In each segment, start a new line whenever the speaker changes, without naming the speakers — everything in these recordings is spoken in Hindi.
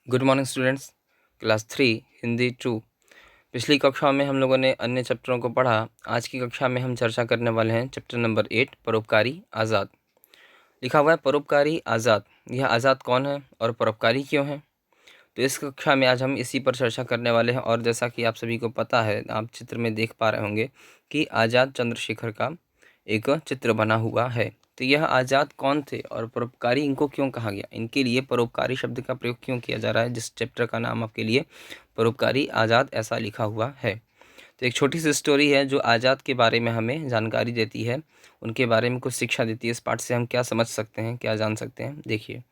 Good morning students. Class 3 Hindi 2। पिछली कक्षा में हम लोगों ने अन्य चैप्टरों को पढ़ा। आज की कक्षा में हम चर्चा करने वाले हैं चैप्टर नंबर 8 परोपकारी आज़ाद। लिखा हुआ है परोपकारी आज़ाद। यह आज़ाद कौन है और परोपकारी क्यों है? तो इस कक्षा में आज हम इसी पर चर्चा करने वाले हैं। और जैसा कि आप सभी को पता है, आप चित्र में देख पा रहे होंगे कि आज़ाद चंद्रशेखर का एक चित्र बना हुआ है। तो यह आज़ाद कौन थे और परोपकारी इनको क्यों कहा गया, इनके लिए परोपकारी शब्द का प्रयोग क्यों किया जा रहा है, जिस चैप्टर का नाम आपके लिए परोपकारी आज़ाद ऐसा लिखा हुआ है। तो एक छोटी सी स्टोरी है जो आज़ाद के बारे में हमें जानकारी देती है, उनके बारे में कुछ शिक्षा देती है। इस पाठ से हम क्या समझ सकते हैं, क्या जान सकते हैं, देखिए।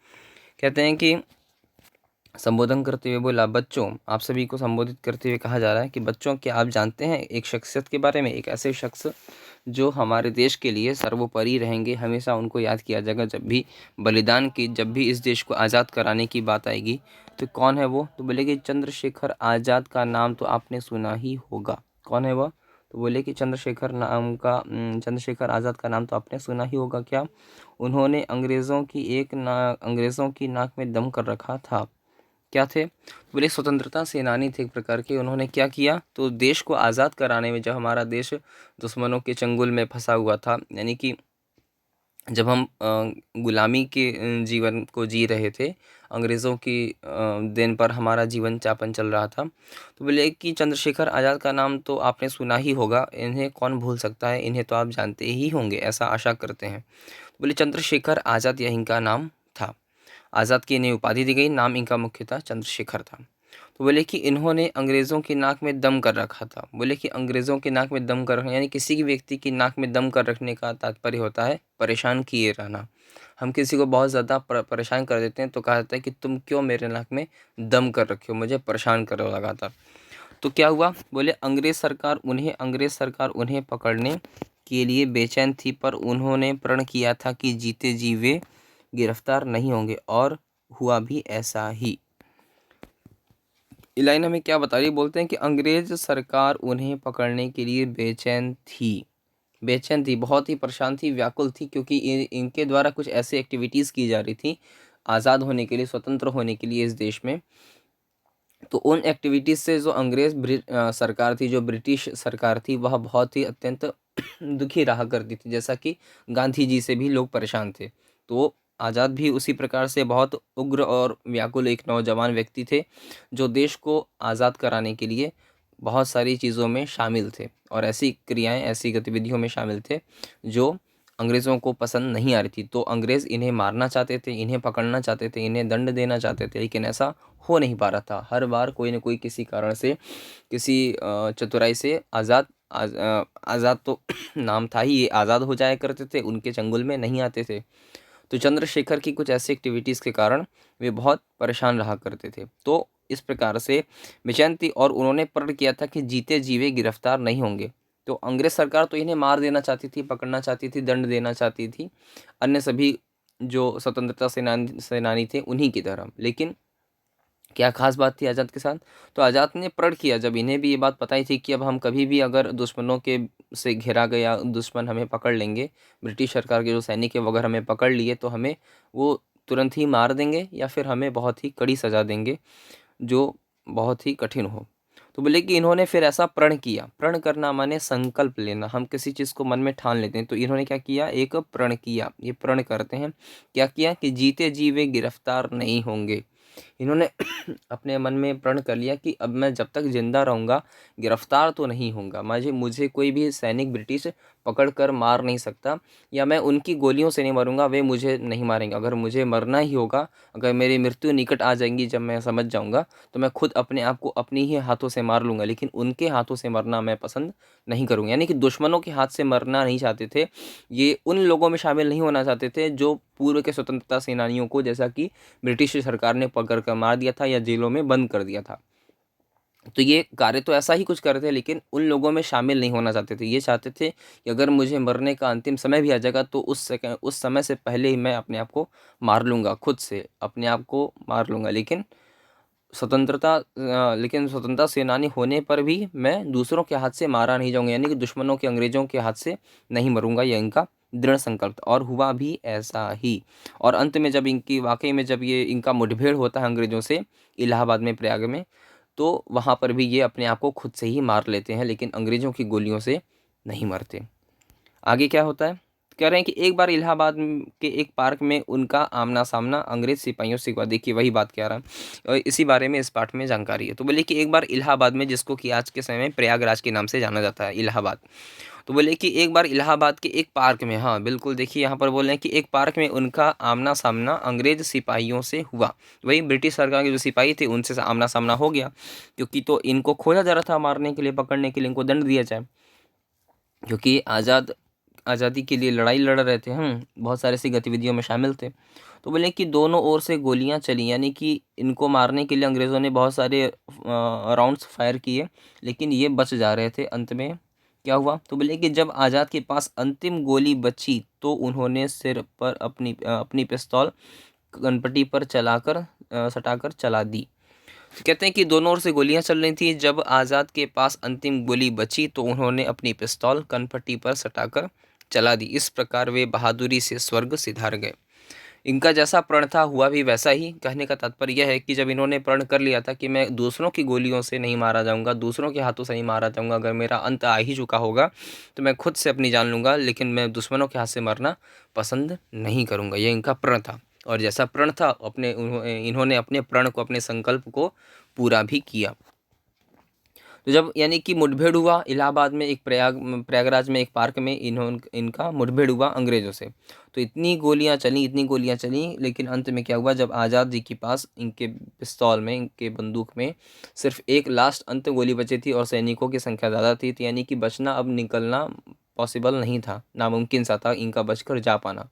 कहते हैं कि संबोधन करते हुए बोला, बच्चों, आप सभी को संबोधित करते हुए कहा जा रहा है कि बच्चों, क्या आप जानते हैं एक शख्सियत के बारे में, एक ऐसे शख्स जो हमारे देश के लिए सर्वोपरि रहेंगे, हमेशा उनको याद किया जाएगा जब भी बलिदान की, जब भी इस देश को आज़ाद कराने की बात आएगी। तो कौन है वो? तो बोले कि चंद्रशेखर आज़ाद का नाम तो आपने सुना ही होगा। कौन है वह? तो बोले कि चंद्रशेखर आज़ाद का नाम तो आपने सुना ही होगा। क्या? उन्होंने अंग्रेज़ों की नाक में दम कर रखा था। क्या थे? बोले स्वतंत्रता सेनानी थे एक प्रकार के। उन्होंने क्या किया? तो देश को आज़ाद कराने में, जब हमारा देश दुश्मनों के चंगुल में फंसा हुआ था, यानी कि जब हम गुलामी के जीवन को जी रहे थे, अंग्रेज़ों की देन पर हमारा जीवन यापन चल रहा था। तो बोले कि चंद्रशेखर आज़ाद का नाम तो आपने सुना ही होगा, इन्हें कौन भूल सकता है, इन्हें तो आप जानते ही होंगे, ऐसा आशा करते हैं। बोले चंद्रशेखर आज़ाद यह इनका नाम था। आज़ाद की इन्हें उपाधि दी गई, नाम इनका मुख्य था चंद्रशेखर था। तो बोले कि इन्होंने अंग्रेज़ों की नाक में दम कर रखा था। बोले कि अंग्रेज़ों की नाक में दम कर रखना, यानी किसी भी व्यक्ति की नाक में दम कर रखने का तात्पर्य होता है परेशान किए रहना। हम किसी को बहुत ज़्यादा परेशान कर देते हैं तो कहा जाता है कि तुम क्यों मेरे नाक में दम कर रखे हो, मुझे परेशान कर रहे हो लगातार। तो क्या हुआ? बोले अंग्रेज़ सरकार उन्हें पकड़ने के लिए बेचैन थी, पर उन्होंने प्रण किया था कि जीते जी वे गिरफ्तार नहीं होंगे, और हुआ भी ऐसा ही। ये लाइन हमें क्या बता रही है? बोलते हैं कि अंग्रेज सरकार उन्हें पकड़ने के लिए बेचैन थी, बहुत ही परेशान थी, व्याकुल थी, क्योंकि इनके द्वारा कुछ ऐसे एक्टिविटीज़ की जा रही थी आज़ाद होने के लिए, स्वतंत्र होने के लिए इस देश में। तो उन एक्टिविटीज़ से जो सरकार थी, जो ब्रिटिश सरकार थी, वह बहुत ही अत्यंत दुखी रहा करती थी। जैसा कि गांधी जी से भी लोग परेशान थे, तो आज़ाद भी उसी प्रकार से बहुत उग्र और व्याकुल एक नौजवान व्यक्ति थे, जो देश को आज़ाद कराने के लिए बहुत सारी चीज़ों में शामिल थे और ऐसी क्रियाएं, ऐसी गतिविधियों में शामिल थे जो अंग्रेज़ों को पसंद नहीं आ रही थी। तो अंग्रेज़ इन्हें मारना चाहते थे, इन्हें पकड़ना चाहते थे, इन्हें दंड देना चाहते थे, लेकिन ऐसा हो नहीं पा रहा था। हर बार कोई न कोई किसी कारण से, किसी चतुराई से आज़ाद तो नाम था ही, ये आज़ाद हो जाया करते थे, उनके चंगुल में नहीं आते थे। तो चंद्रशेखर की कुछ ऐसी एक्टिविटीज़ के कारण वे बहुत परेशान रहा करते थे। तो इस प्रकार से बेचैन थी और उन्होंने प्रण किया था कि जीते जी वे गिरफ्तार नहीं होंगे। तो अंग्रेज़ सरकार तो इन्हें मार देना चाहती थी, पकड़ना चाहती थी, दंड देना चाहती थी, अन्य सभी जो स्वतंत्रता सेनानी थे उन्हीं की तरह। लेकिन क्या खास बात थी आज़ाद के साथ? तो आज़ाद ने प्रण किया, जब इन्हें भी ये बात पता ही थी कि अब हम कभी भी अगर दुश्मनों के से घिरा गया, दुश्मन हमें पकड़ लेंगे, ब्रिटिश सरकार के जो सैनिक है वो अगर हमें पकड़ लिए तो हमें वो तुरंत ही मार देंगे या फिर हमें बहुत ही कड़ी सज़ा देंगे, जो बहुत ही कठिन हो। तो बोले कि इन्होंने फिर ऐसा प्रण किया। प्रण करना माने संकल्प लेना, हम किसी चीज़ को मन में ठान लेते हैं। तो इन्होंने क्या किया? एक प्रण किया। ये प्रण करते हैं, क्या किया? कि जीते जी वे गिरफ्तार नहीं होंगे। इन्होंने अपने मन में प्रण कर लिया कि अब मैं जब तक जिंदा रहूँगा, गिरफ्तार तो नहीं होऊंगा, मुझे कोई भी सैनिक ब्रिटिश पकड़ कर मार नहीं सकता, या मैं उनकी गोलियों से नहीं मरूंगा, वे मुझे नहीं मारेंगे। अगर मुझे मरना ही होगा, अगर मेरी मृत्यु निकट आ जाएंगी, जब मैं समझ जाऊंगा, तो मैं खुद अपने आप को अपनी ही हाथों से मार लूंगा, लेकिन उनके हाथों से मरना मैं पसंद नहीं करूंगा। यानी कि दुश्मनों के हाथ से मरना नहीं चाहते थे। ये उन लोगों में शामिल नहीं होना चाहते थे जो पूर्व के स्वतंत्रता सेनानियों को, जैसा कि ब्रिटिश सरकार ने पकड़ कर मार दिया था या जेलों में बंद कर दिया था। तो ये कार्य तो ऐसा ही कुछ कर रहे थे, लेकिन उन लोगों में शामिल नहीं होना चाहते थे। ये चाहते थे कि अगर मुझे मरने का अंतिम समय भी आ जाएगा तो उस समय से पहले ही मैं अपने आप को मार लूँगा, खुद से अपने आप को मार लूँगा। लेकिन स्वतंत्रता सेनानी होने पर भी मैं दूसरों के हाथ से मारा नहीं जाऊँगा, यानी कि दुश्मनों के, अंग्रेज़ों के हाथ से नहीं मरूँगा, यह इनका दृढ़ संकल्प था और हुआ भी ऐसा ही। और अंत में जब इनकी वाकई में जब ये इनका मुठभेड़ होता है अंग्रेज़ों से इलाहाबाद में, प्रयाग में, तो वहाँ पर भी ये अपने आप को खुद से ही मार लेते हैं, लेकिन अंग्रेज़ों की गोलियों से नहीं मरते। आगे क्या होता है, कह रहे हैं कि एक बार इलाहाबाद के एक पार्क में उनका आमना सामना अंग्रेज सिपाहियों से हुआ। देखिए वही बात कह रहा है और इसी बारे में इस पाठ में जानकारी है। तो बोले कि एक बार इलाहाबाद में, जिसको कि आज के समय में प्रयागराज के नाम से जाना जाता है, इलाहाबाद, तो बोले कि एक बार इलाहाबाद के एक पार्क में, हाँ बिल्कुल, देखिए यहाँ पर बोल रहे हैं कि एक पार्क में उनका आमना सामना अंग्रेज सिपाहियों से हुआ। वही ब्रिटिश सरकार के जो सिपाही थे उनसे आमना सामना हो गया, क्योंकि तो इनको खोजा जा रहा था मारने के लिए, पकड़ने के लिए, इनको दंड दिया जाए, क्योंकि आज़ादी के लिए लड़ाई लड़ रहे थे हम, बहुत सारे ऐसी गतिविधियों में शामिल थे। तो बोले कि दोनों ओर से गोलियां चली, यानी कि इनको मारने के लिए अंग्रेज़ों ने बहुत सारे राउंड्स फायर किए, लेकिन ये बच जा रहे थे। अंत में क्या हुआ, तो बोले कि जब आज़ाद के पास अंतिम गोली बची तो उन्होंने सिर पर अपनी पिस्तौल कनपट्टी पर सटाकर चला दी। तो कहते हैं कि दोनों ओर से गोलियां चल रही थी, जब आज़ाद के पास अंतिम गोली बची तो उन्होंने अपनी पिस्तौल कनपट्टी पर सटाकर चला दी। इस प्रकार वे बहादुरी से स्वर्ग सिधार गए। इनका जैसा प्रण था हुआ भी वैसा ही। कहने का तात्पर्य यह है कि जब इन्होंने प्रण कर लिया था कि मैं दूसरों की गोलियों से नहीं मारा जाऊंगा, दूसरों के हाथों से नहीं मारा जाऊंगा, अगर मेरा अंत आ ही चुका होगा तो मैं खुद से अपनी जान लूंगा, लेकिन मैं दुश्मनों के हाथ से मरना पसंद नहीं करूंगा। यह इनका प्रण था और जैसा प्रण था इन्होंने अपने प्रण को, अपने संकल्प को पूरा भी किया। तो जब यानी कि मुठभेड़ हुआ इलाहाबाद में, एक प्रयागराज में एक पार्क में इनका मुठभेड़ हुआ अंग्रेज़ों से, तो इतनी गोलियां चली, लेकिन अंत में क्या हुआ, जब आज़ाद जी के पास इनके पिस्तौल में, इनके बंदूक में सिर्फ एक लास्ट अंत गोली बची थी और सैनिकों की संख्या ज़्यादा थी, तो यानी कि बचना, अब निकलना पॉसिबल नहीं था, नामुमकिन सा था इनका बचकर जा पाना।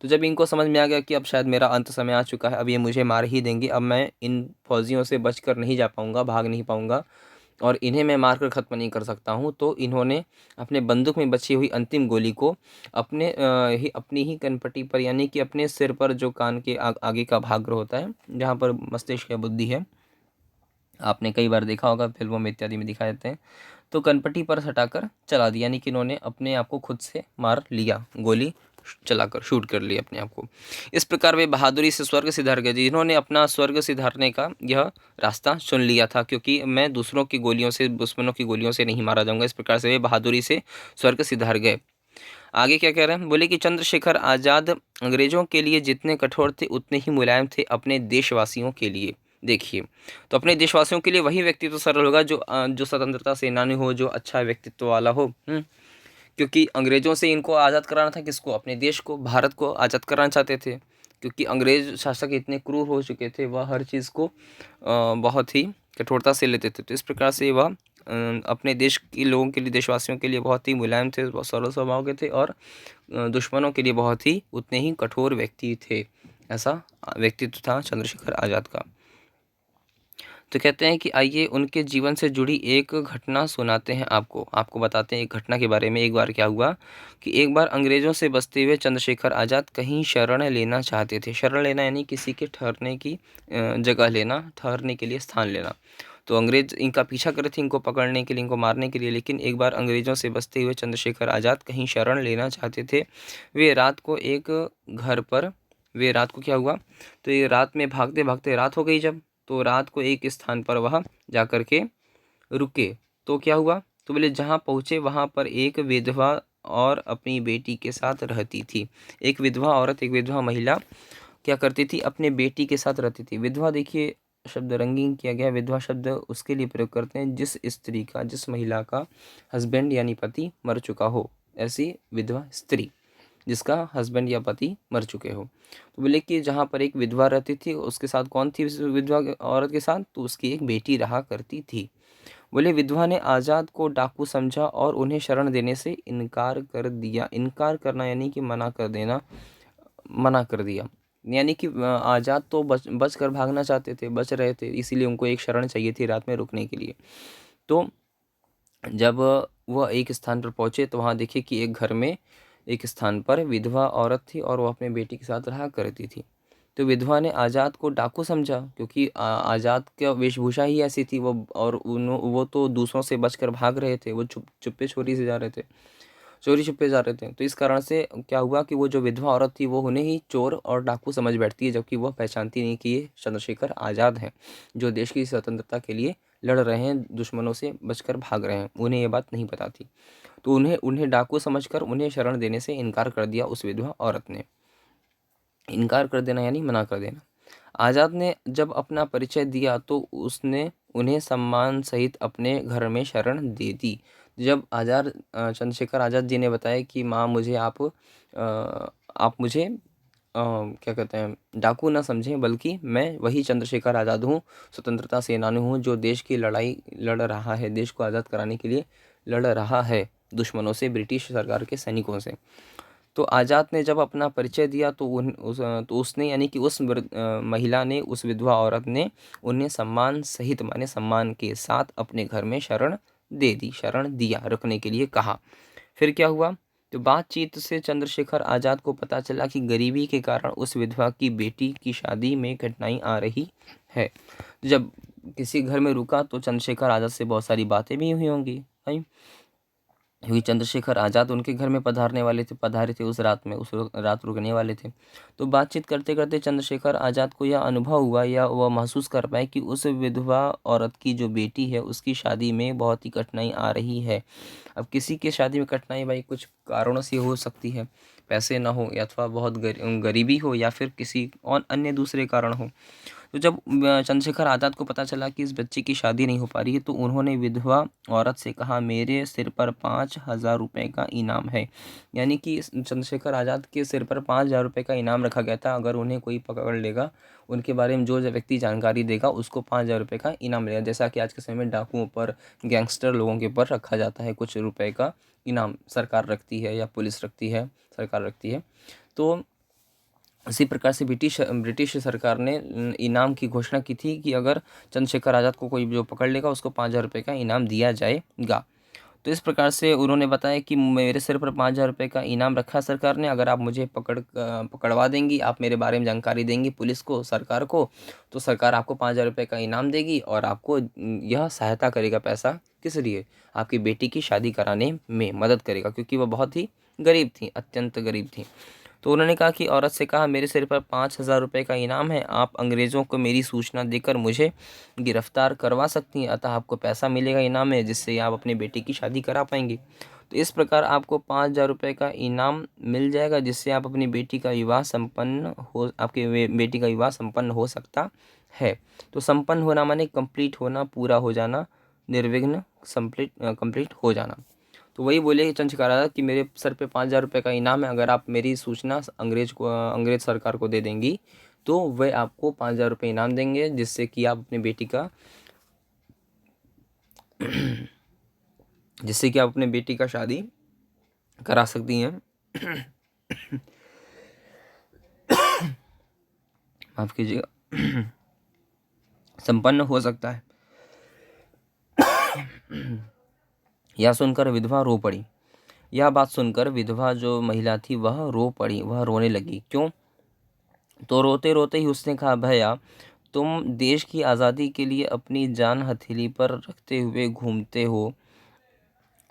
तो जब इनको समझ में आ गया कि अब शायद मेरा अंत समय आ चुका है, अब ये मुझे मार ही देंगे, अब मैं इन फौजियों से बचकर नहीं जा पाऊंगा, भाग नहीं पाऊंगा और इन्हें मैं मारकर ख़त्म नहीं कर सकता हूँ, तो इन्होंने अपने बंदूक में बची हुई अंतिम गोली को अपनी ही कनपट्टी पर, यानी कि अपने सिर पर, जो कान के आगे का भाग होता है, जहाँ पर मस्तिष्क या बुद्धि है, आपने कई बार देखा होगा फिल्मों में इत्यादि में दिखाए जाते हैं, तो कनपट्टी पर सटाकर चला दिया, यानी कि इन्होंने अपने आप को खुद से मार लिया, गोली चलाकर शूट कर लिया अपने आप को। इस प्रकार वे बहादुरी से स्वर्ग सिधार गए। जिन्होंने अपना स्वर्ग सिधारने का यह रास्ता चुन लिया था, क्योंकि मैं दूसरों की गोलियों से, दुश्मनों की गोलियों से नहीं मारा जाऊंगा, इस प्रकार से वे बहादुरी से स्वर्ग सिधार गए। आगे क्या कह रहे हैं, बोले कि चंद्रशेखर आज़ाद अंग्रेजों के लिए जितने कठोर थे उतने ही मुलायम थे अपने देशवासियों के लिए। देखिए, तो अपने देशवासियों के लिए वही व्यक्तित्व सरल होगा जो स्वतंत्रता सेनानी हो, जो अच्छा व्यक्तित्व वाला हो। क्योंकि अंग्रेज़ों से इनको आज़ाद कराना था, किसको, अपने देश को, भारत को आज़ाद कराना चाहते थे, क्योंकि अंग्रेज शासक इतने क्रूर हो चुके थे, वह हर चीज़ को बहुत ही कठोरता से लेते थे। तो इस प्रकार से वह अपने देश के लोगों के लिए, देशवासियों के लिए बहुत ही मुलायम थे, बहुत सरल स्वभाव के थे, और दुश्मनों के लिए बहुत ही उतने ही कठोर व्यक्ति थे। ऐसा व्यक्तित्व था चंद्रशेखर आज़ाद का। तो कहते हैं कि आइए उनके जीवन से जुड़ी एक घटना सुनाते हैं आपको बताते हैं एक घटना के बारे में। एक बार क्या हुआ कि एक बार अंग्रेज़ों से बचते हुए चंद्रशेखर आज़ाद कहीं शरण लेना चाहते थे। शरण लेना यानी किसी के ठहरने की जगह लेना, ठहरने के लिए स्थान लेना। तो अंग्रेज इनका पीछा कर रहे थे, इनको पकड़ने के लिए, इनको मारने के लिए। लेकिन एक बार अंग्रेज़ों से बचते हुए चंद्रशेखर आज़ाद कहीं शरण लेना चाहते थे। वे रात को क्या हुआ, तो ये रात में भागते भागते रात हो गई जब, तो रात को एक स्थान पर वह जा कर के रुके। तो क्या हुआ, तो बोले जहाँ पहुँचे वहाँ पर एक विधवा और अपनी बेटी के साथ रहती थी। एक विधवा औरत, एक विधवा महिला क्या करती थी, अपने बेटी के साथ रहती थी। विधवा, देखिए शब्द रंगीन किया गया। विधवा शब्द उसके लिए प्रयोग करते हैं जिस स्त्री का, जिस महिला का हस्बैंड यानी पति मर चुका हो, ऐसी विधवा स्त्री जिसका हस्बैंड या पति मर चुके हो। तो बोले कि जहाँ पर एक विधवा रहती थी, उसके साथ कौन थी उस विधवा औरत के साथ, तो उसकी एक बेटी रहा करती थी। बोले विधवा ने आज़ाद को डाकू समझा और उन्हें शरण देने से इनकार कर दिया। इनकार करना यानी कि मना कर देना, मना कर दिया, यानी कि आज़ाद तो बच कर भागना चाहते थे, बच रहे थे, इसीलिए उनको एक शरण चाहिए थी रात में रुकने के लिए। तो जब वह एक स्थान पर पहुँचे तो वहाँ देखे कि एक घर में, एक स्थान पर विधवा औरत थी और वो अपने बेटी के साथ रहा करती थी। तो विधवा ने आज़ाद को डाकू समझा, क्योंकि आज़ाद का वेशभूषा ही ऐसी थी, वो तो दूसरों से बचकर भाग रहे थे, वो चुप्पे चोरी से जा रहे थे। चोरी छुपे जा रहे थे। तो इस कारण से क्या हुआ कि वो जो विधवा औरत थी वो उन्हें ही चोर और डाकू समझ बैठती है, जबकि वह पहचानती नहीं कि ये चंद्रशेखर आज़ाद हैं, जो देश की स्वतंत्रता के लिए लड़ रहे हैं, दुश्मनों से बचकर भाग रहे हैं। उन्हें ये बात नहीं पता थी। तो उन्हें उन्हें डाकू समझकर उन्हें शरण देने से इनकार कर दिया उस विधवा औरत ने। इनकार कर देना यानी मना कर देना। आज़ाद ने जब अपना परिचय दिया तो उसने उन्हें सम्मान सहित अपने घर में शरण दे दी। जब चंद्रशेखर आज़ाद जी ने बताया कि माँ मुझे आप मुझे क्या कहते हैं, डाकू ना समझें, बल्कि मैं वही चंद्रशेखर आज़ाद हूँ, स्वतंत्रता सेनानी हूँ, जो देश की लड़ाई लड़ रहा है, देश को आज़ाद कराने के लिए लड़ रहा है दुश्मनों से, ब्रिटिश सरकार के सैनिकों से। तो आज़ाद ने जब अपना परिचय दिया तो उसने यानी कि महिला ने, उस विधवा औरत ने उन्हें सम्मान सहित माने सम्मान के साथ अपने घर में शरण दे दी, शरण दिया, रखने के लिए कहा। फिर क्या हुआ? तो बातचीत से चंद्रशेखर आज़ाद को पता चला कि गरीबी के कारण उस विधवा की बेटी की शादी में कठिनाई आ रही है। जब किसी घर में रुका तो चंद्रशेखर आज़ाद से बहुत सारी बातें भी हुई होंगी भाई, क्योंकि चंद्रशेखर आज़ाद उनके घर में पधारे थे उस रात में, उस रात रुकने वाले थे। तो बातचीत करते करते चंद्रशेखर आज़ाद को यह अनुभव हुआ या वह महसूस कर पाए कि उस विधवा औरत की जो बेटी है उसकी शादी में बहुत ही कठिनाई आ रही है। अब किसी की शादी में कठिनाई भाई कुछ कारणों से हो सकती है, पैसे ना हो या अथवा बहुत गरीबी हो या फिर किसी और अन्य दूसरे कारण हो। तो जब चंद्रशेखर आज़ाद को पता चला कि इस बच्ची की शादी नहीं हो पा रही है तो उन्होंने विधवा औरत से कहा, मेरे सिर पर 5,000 रुपये का इनाम है। यानी कि चंद्रशेखर आज़ाद के सिर पर 5,000 रुपये का इनाम रखा गया था। अगर उन्हें कोई पकड़ लेगा, उनके बारे में जो व्यक्ति जानकारी देगा उसको 5,000 रुपये का इनाम मिलेगा। जैसा कि आज के समय में डाकुओं पर, गैंगस्टर लोगों के ऊपर रखा जाता है कुछ रुपए का इनाम, सरकार रखती है या पुलिस रखती है, सरकार रखती है। तो इसी प्रकार से ब्रिटिश सरकार ने इनाम की घोषणा की थी कि अगर चंद्रशेखर आज़ाद को कोई जो पकड़ लेगा उसको 5,000 रुपये का इनाम दिया जाएगा। तो इस प्रकार से उन्होंने बताया कि मेरे सिर पर 5,000 रुपये का इनाम रखा सरकार ने, अगर आप मुझे पकड़वा देंगी, आप मेरे बारे में जानकारी देंगी पुलिस को, सरकार को, तो सरकार आपको 5,000 रुपये का इनाम देगी और आपको यह सहायता करेगा, पैसा किस लिए, आपकी बेटी की शादी कराने में मदद करेगा, क्योंकि वह बहुत ही गरीब थी, अत्यंत गरीब थी। तो उन्होंने कहा कि औरत से कहा, मेरे सिर पर 5,000 रुपये का इनाम है, आप अंग्रेज़ों को मेरी सूचना देकर मुझे गिरफ्तार करवा सकती हैं, अतः आपको पैसा मिलेगा इनाम में, जिससे आप अपनी बेटी की शादी करा पाएंगी। तो इस प्रकार आपको 5,000 रुपये का इनाम मिल जाएगा, जिससे आप अपनी बेटी का विवाह बेटी का विवाह संपन्न हो सकता है। तो संपन्न होना माने कंप्लीट होना, पूरा हो जाना, निर्विघ्न कंप्लीट हो जाना। तो वही बोले चंद्रशेखर आज़ाद कि मेरे सर पे 5,000 रुपये का इनाम है, अगर आप मेरी सूचना अंग्रेज सरकार को दे देंगी तो वह आपको 5,000 रुपये इनाम देंगे, जिससे कि आप अपनी बेटी का शादी करा सकती हैं। माफ कीजिएगा, संपन्न हो सकता है। यह सुनकर विधवा रो पड़ी। यह बात सुनकर विधवा जो महिला थी वह रो पड़ी, वह रोने लगी। क्यों? तो रोते रोते ही उसने कहा, भैया तुम देश की आज़ादी के लिए अपनी जान हथेली पर रखते हुए घूमते हो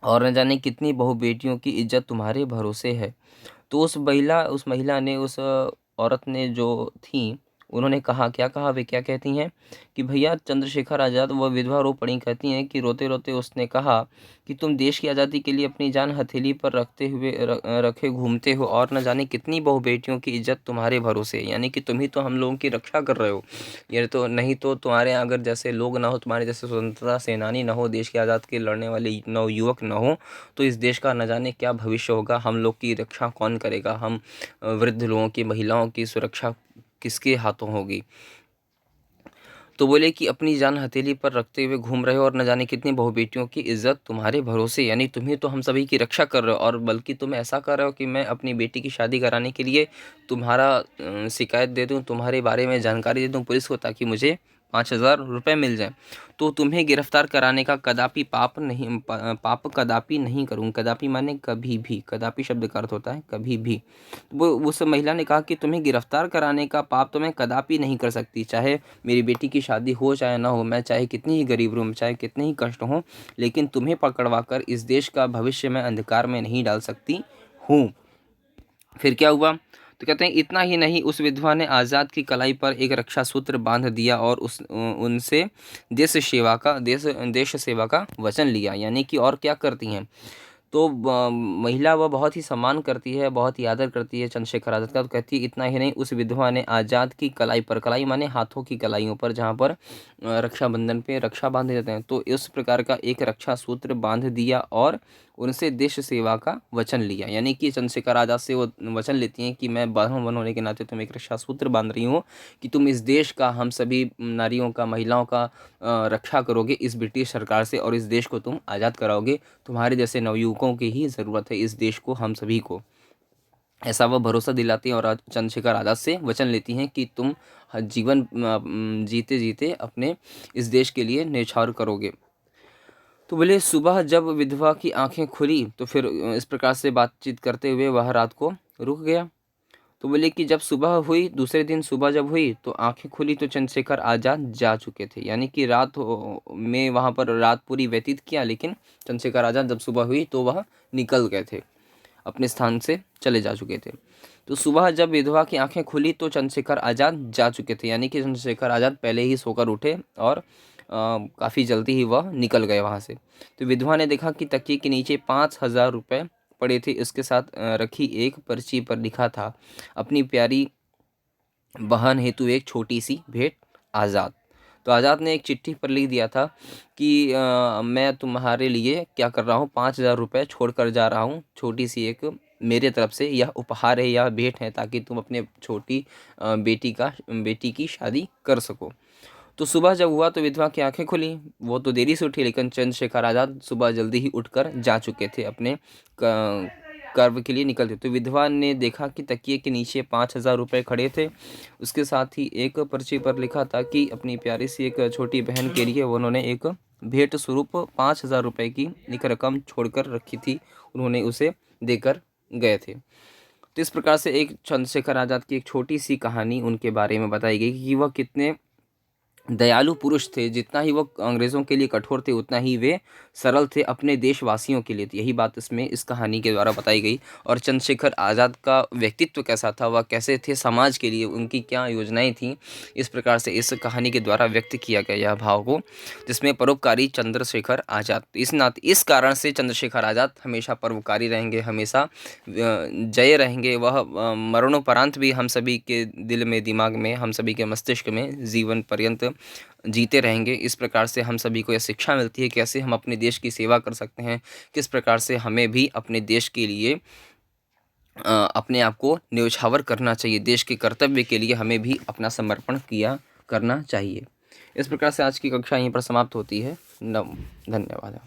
और न जाने कितनी बहु बेटियों की इज्जत तुम्हारे भरोसे है। तो उस महिला ने, उस औरत ने जो थी, उन्होंने कहा, क्या कहा, वे क्या कहती हैं कि भैया चंद्रशेखर आज़ाद, वह विधवा रो पड़ी, कहती हैं कि रोते रोते उसने कहा कि तुम देश की आज़ादी के लिए अपनी जान हथेली पर रखे घूमते हो और न जाने कितनी बहु बेटियों की इज्जत तुम्हारे भरोसे, यानी कि तुम ही तो हम लोगों की रक्षा कर रहे हो। ये तो नहीं तो तुम्हारे यहाँ अगर जैसे लोग ना हो, तुम्हारे जैसे स्वतंत्रता सेनानी ना हो, देश की आज़ाद के लड़ने वाले नवयुवक ना हो, तो इस देश का न जाने क्या भविष्य होगा, हम लोग की रक्षा कौन करेगा, हम वृद्ध लोगों की, महिलाओं की सुरक्षा किसके हाथों होगी। तो बोले कि अपनी जान हथेली पर रखते हुए घूम रहे हो और न जाने कितनी बहु बेटियों की इज्जत तुम्हारे भरोसे, यानी तुम्हें तो हम सभी की रक्षा कर रहे हो, और बल्कि तुम ऐसा कर रहे हो कि मैं अपनी बेटी की शादी कराने के लिए तुम्हारा शिकायत दे दूं, तुम्हारे बारे में जानकारी दे दूं पुलिस को, ताकि मुझे 5,000 रुपये मिल जाए तो तुम्हें गिरफ्तार कराने का कदापि पाप कदापि नहीं करूँ। कदापि माने कभी भी, कदापि शब्द का अर्थ होता है कभी भी। तो वो उस महिला ने कहा कि तुम्हें गिरफ्तार कराने का पाप तो मैं कदापि नहीं कर सकती, चाहे मेरी बेटी की शादी हो चाहे ना हो, मैं चाहे कितनी ही गरीब रहूँ, चाहे कितने ही कष्ट हों, लेकिन तुम्हें पकड़वा कर इस देश का भविष्य मैं अंधकार में नहीं डाल सकती हूँ। फिर क्या हुआ? तो कहते हैं इतना ही नहीं, उस विधवा ने आज़ाद की कलाई पर एक रक्षा सूत्र बांध दिया और उनसे देश सेवा का वचन लिया। यानी कि और क्या करती हैं तो महिला वह बहुत ही सम्मान करती है, बहुत ही आदर करती है चंद्रशेखर आज़ाद का। तो कहती है इतना ही नहीं, उस विधवा ने आज़ाद की कलाई पर, कलाई माने हाथों की कलाइयों पर, जहाँ पर रक्षाबंधन पे रक्षा बांधे जाते हैं, तो इस प्रकार का एक रक्षा सूत्र बांध दिया और उनसे देश सेवा का वचन लिया। यानी कि चंद्रशेखर आज़ाद से वो वचन लेती हैं कि मैं बहन होने के नाते तुम एक रक्षा सूत्र बांध रही हो कि तुम इस देश का, हम सभी नारियों का, महिलाओं का रक्षा करोगे इस ब्रिटिश सरकार से और इस देश को तुम आज़ाद कराओगे। तुम्हारे जैसे नवयुवकों की ही ज़रूरत है इस देश को, हम सभी को। ऐसा वह भरोसा दिलाती हैं और चंद्रशेखर आज़ाद से वचन लेती हैं कि तुम जीवन जीते जीते अपने इस देश के लिए न्यौछावर करोगे। तो बोले सुबह जब विधवा की आंखें खुली तो फिर इस प्रकार से बातचीत करते हुए वह रात को रुक गया। तो बोले कि जब सुबह हुई, दूसरे दिन सुबह जब हुई तो आंखें खुली तो चंद्रशेखर आज़ाद जा चुके थे। यानी कि में वहाँ पर रात पूरी व्यतीत किया, लेकिन चंद्रशेखर आज़ाद जब सुबह हुई तो वह निकल गए थे, अपने स्थान से चले जा चुके थे। तो सुबह जब विधवा की आंखें खुली तो चंद्रशेखर आज़ाद जा चुके थे। यानी कि चंद्रशेखर आज़ाद पहले ही सोकर उठे और काफ़ी जल्दी ही वह निकल गए वहाँ से। तो विधवा ने देखा कि तकिए के नीचे 5,000 रुपये पड़े थे। इसके साथ रखी एक पर्ची पर लिखा था, अपनी प्यारी बहन हेतु एक छोटी सी भेंट आज़ाद। तो आज़ाद ने एक चिट्ठी पर लिख दिया था कि मैं तुम्हारे लिए क्या कर रहा हूँ, 5,000 रुपये छोड़ कर जा रहा हूँ, छोटी सी एक मेरे तरफ से यह उपहार है, यह भेंट है, ताकि तुम अपने छोटी बेटी की शादी कर सको। तो सुबह जब हुआ तो विधवा की आंखें खुली। वो तो देरी से उठी, लेकिन चंद्रशेखर आज़ाद सुबह जल्दी ही उठकर जा चुके थे, अपने कर्म के लिए निकलते। तो विधवा ने देखा कि तकिए के नीचे 5,000 रुपये खड़े थे। उसके साथ ही एक पर्ची पर लिखा था कि अपनी प्यारी सी एक छोटी बहन के लिए उन्होंने एक भेंट स्वरूप 5,000 रुपये की एक रकम छोड़कर रखी थी, उन्होंने उसे देकर गए थे। तो इस प्रकार से एक चंद्रशेखर आज़ाद की एक छोटी सी कहानी उनके बारे में बताई गई कि वह कितने दयालु पुरुष थे। जितना ही वो अंग्रेज़ों के लिए कठोर थे, उतना ही वे सरल थे अपने देशवासियों के लिए। तो यही बात इसमें इस कहानी के द्वारा बताई गई। और चंद्रशेखर आज़ाद का व्यक्तित्व कैसा था, वह कैसे थे समाज के लिए, उनकी क्या योजनाएं थीं, इस प्रकार से इस कहानी के द्वारा व्यक्त किया गया यह भाव को, जिसमें परोपकारी चंद्रशेखर आज़ाद। इस कारण से चंद्रशेखर आज़ाद हमेशा परोपकारी रहेंगे, हमेशा जय रहेंगे। वह मरणोपरांत भी हम सभी के दिल में, दिमाग में, हम सभी के मस्तिष्क में जीवन पर्यंत जीते रहेंगे। इस प्रकार से हम सभी को यह शिक्षा मिलती है कैसे हम अपने देश की सेवा कर सकते हैं, किस प्रकार से हमें भी अपने देश के लिए अपने आप को न्यौछावर करना चाहिए, देश के कर्तव्य के लिए हमें भी अपना समर्पण करना चाहिए। इस प्रकार से आज की कक्षा यहीं पर समाप्त होती है। धन्यवाद।